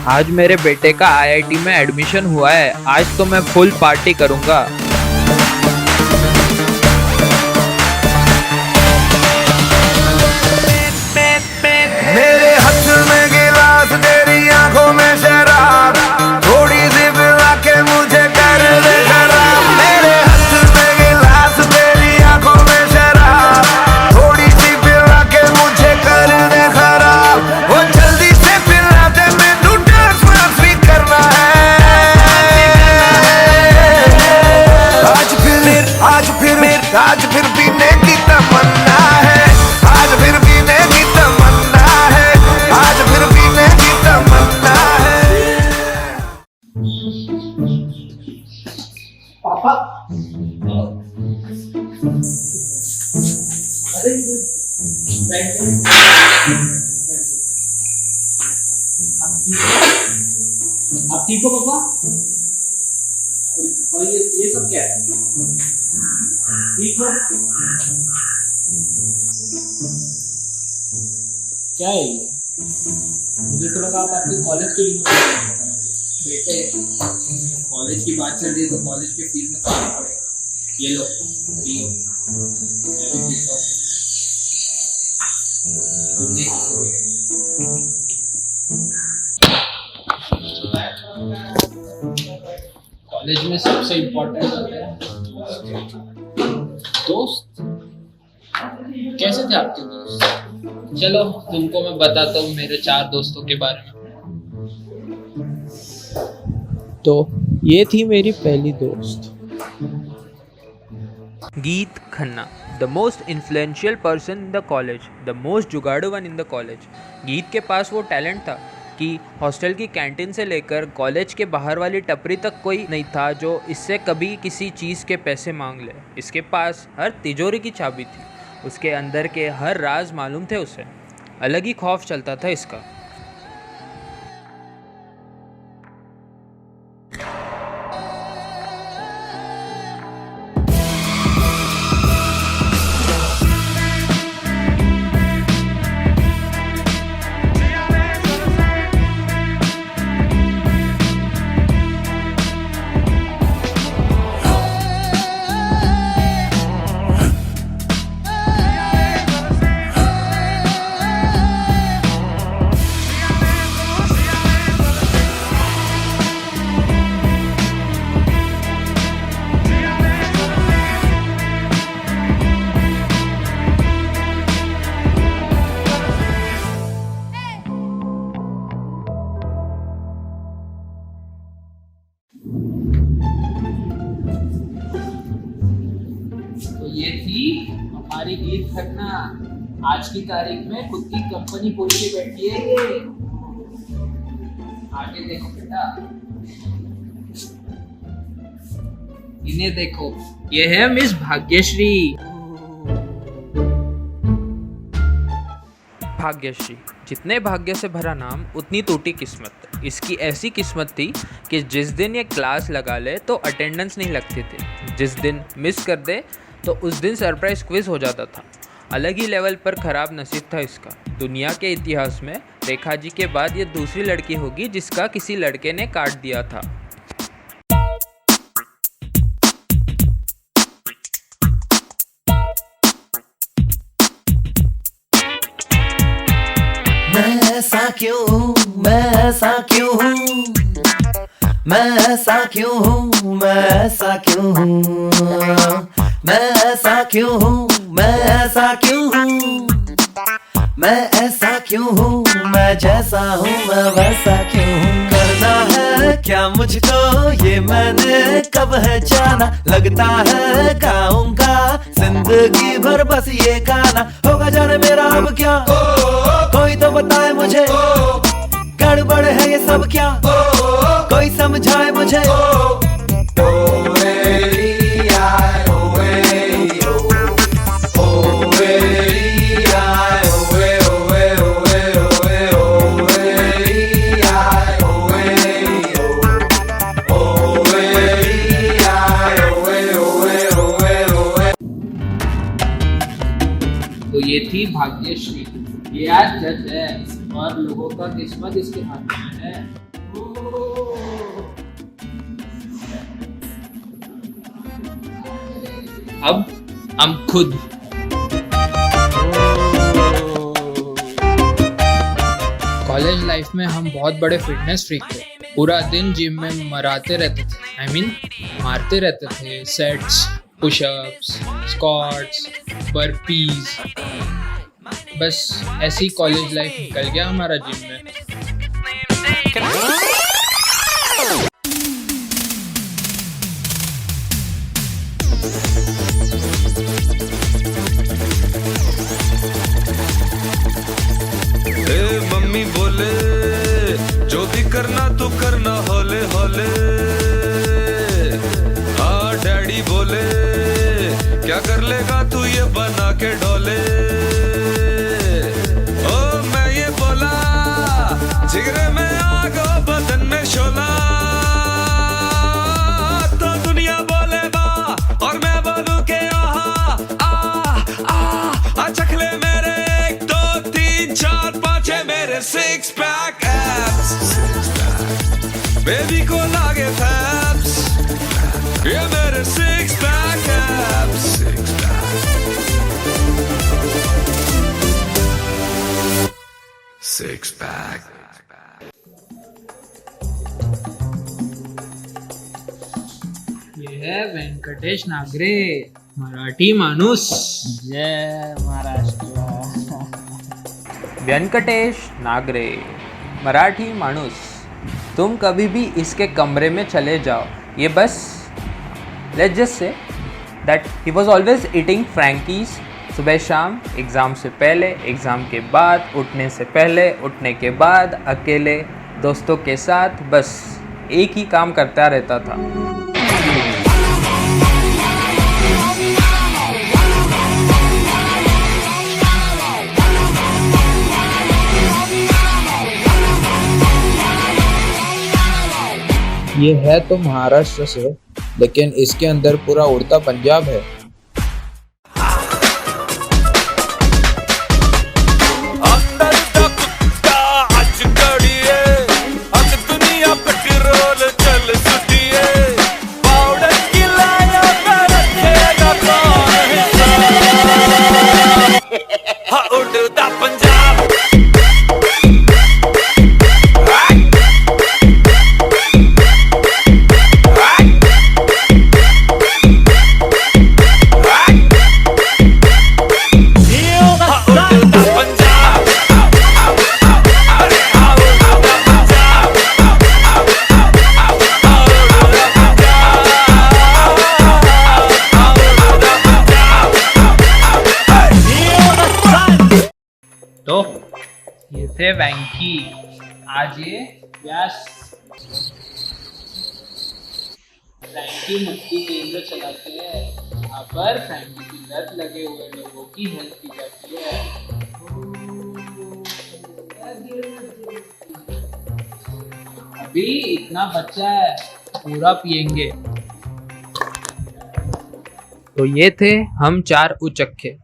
आज मेरे बेटे का आईआईटी में एडमिशन हुआ है। आज तो मैं फुल पार्टी करूंगा। मेरे हाथ में गिलास, तेरी आंखों में शराब, थोड़ी सी पिला के मुझे कर दे खराब। मेरे हाथ में गिलास, तेरी आंखों में शराब, थोड़ी सी पिला के मुझे कर दे खराब। वो जल्दी से पिला दे, मैनू डांस वांस भी करना है। आज फिर पीने की तमन्ना है। आज फिर पीने की तमन्ना है। आज फिर पीने की तमन्ना है। पापा अरे आप ठीक हो पापा? और ये सब क्या है? ठीक हो? क्या है ये? मुझे तो लगा आप आपके कॉलेज के लिए बेटे, कॉलेज की बात चल रही है तो कॉलेज के फीस में खाना पड़ेगा। ये लो पियो, मैं भी पीता हूँ। तुम नहीं सीखोगे। कॉलेज में सबसे इम्पोर्टेंट होता है दोस्त। कैसे थे आपके दोस्त? चलो तुमको मैं बताता हूँ मेरे 4 दोस्तों के बारे में। तो ये थी मेरी पहली दोस्त Geet Khanna, the most influential person in the college, the most जुगाड़ू one in the college. Geet के पास वो टैलेंट था कि हॉस्टल की कैंटीन से लेकर कॉलेज के बाहर वाली टपरी तक कोई नहीं था जो इससे कभी किसी चीज़ के पैसे मांग ले। इसके पास हर तिजोरी की चाबी थी, उसके अंदर के हर राज मालूम थे उसे। अलग ही खौफ चलता था इसका। ये थी हमारी गीत खन्ना। आज की तारीख में खुद की कंपनी खोल के बैठी है ये। आगे देखो बेटा, इन्हें देखो, ये है मिस भाग्यश्री। भाग्यश्री, जितने भाग्य से भरा नाम उतनी टूटी किस्मत। इसकी ऐसी किस्मत थी कि जिस दिन ये क्लास लगा ले तो अटेंडेंस नहीं लगती थी, जिस दिन मिस कर दे तो उस दिन सरप्राइज क्विज हो जाता था। अलग ही लेवल पर ख़राब नसीब था इसका। दुनिया के इतिहास में रेखा जी के बाद ये दूसरी लड़की होगी जिसका किसी लड़के ने काट दिया था। मैं ऐसा क्यों हूँ, मैं ऐसा क्यों हूँ, मैं ऐसा क्यों हूँ, मैं ऐसा क्यों हूँ, मैं ऐसा क्यों हूँ, मैं ऐसा क्यों हूँ, मैं ऐसा क्यों हूँ, मैं जैसा हूँ मैं वैसा क्यों हूँ। करना है क्या मुझको ये मैंने कब है जाना, लगता है गाऊंगा जिंदगी भर बस ये गाना। होगा जाने मेरा अब क्या, कोई तो बताए मुझे, गड़बड़ है ये सब क्या, कोई समझाए मुझे। तो ये थी भाग्यश्री। ये आज जज है और लोगों का किस्मत इसके हाथ में है। अब हम खुद। कॉलेज लाइफ में हम बहुत बड़े फिटनेस फ्रीक थे। पूरा दिन जिम में मराते रहते थे, मारते रहते थे सेट्स, पुशअप्स, स्क्वाट्स, बर्पीज। बस ऐसी कॉलेज लाइफ निकल गया हमारा जिम में। मम्मी बोले जो भी करना तू करना हौले हौले। हाँ डैडी बोले क्या कर लेगा तू ये बना के डोले। ओ मैं ये बोला जिगरे में आग और बदन में शोला। तो दुनिया बोलेगा और मैं बोलूं के आहा आ चख ले मेरे 1 2 3 4 5 है मेरे 6 पैक एब्स। बेबी को लागे फैब्स ये मेरे 6 पैक एब्स। Six pack. ये है वेंकटेश नागरे, मराठी माणूस। जय महाराष्ट्र। वेंकटेश नागरे, मराठी माणूस। तुम कभी भी इसके कमरे में चले जाओ, ये बस let's just say that he was always eating frankies. सुबह शाम, एग्ज़ाम से पहले, एग्ज़ाम के बाद, उठने से पहले, उठने के बाद, अकेले दोस्तों के साथ, बस एक ही काम करता रहता था। ये है तो महाराष्ट्र से, लेकिन इसके अंदर पूरा उड़ता पंजाब है। तो ये थे वैंकी, आज ये व्यास। फ्रैंकी मुक्ति केंद्र चलाते हैं, यहाँ पर फ्रैंकी की लत लगे हुए लोगों की हेल्प की जाती है। अभी इतना बच्चा है, पूरा पिएंगे। तो ये थे हम 4 उचक्के।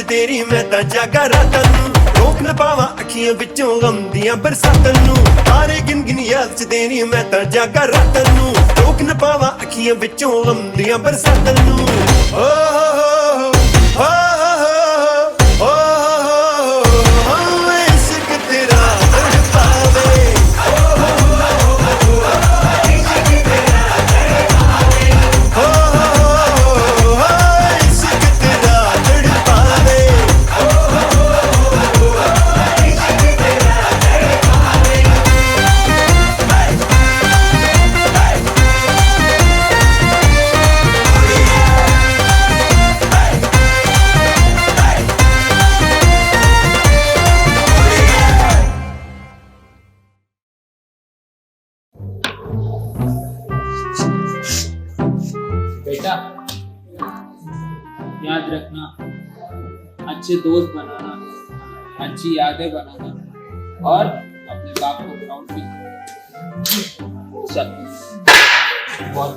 तेरी मैं तां जागा रातां नूं, रोक न पावा अखियां विचों गम दियां बरसातां नूं। तारे गिन गिन याद च तेरी मैं तां जागा रातां नूं, रोक न पावा अखियां विचों गम दियां बरसातां नूं। ओ हो हो हो इश्क तेरा तड़पावे। बेटा याद रखना, अच्छे दोस्त बनाना, अच्छी यादें बनाना और अपने अपने बाप को प्राउड फील। चल बहुत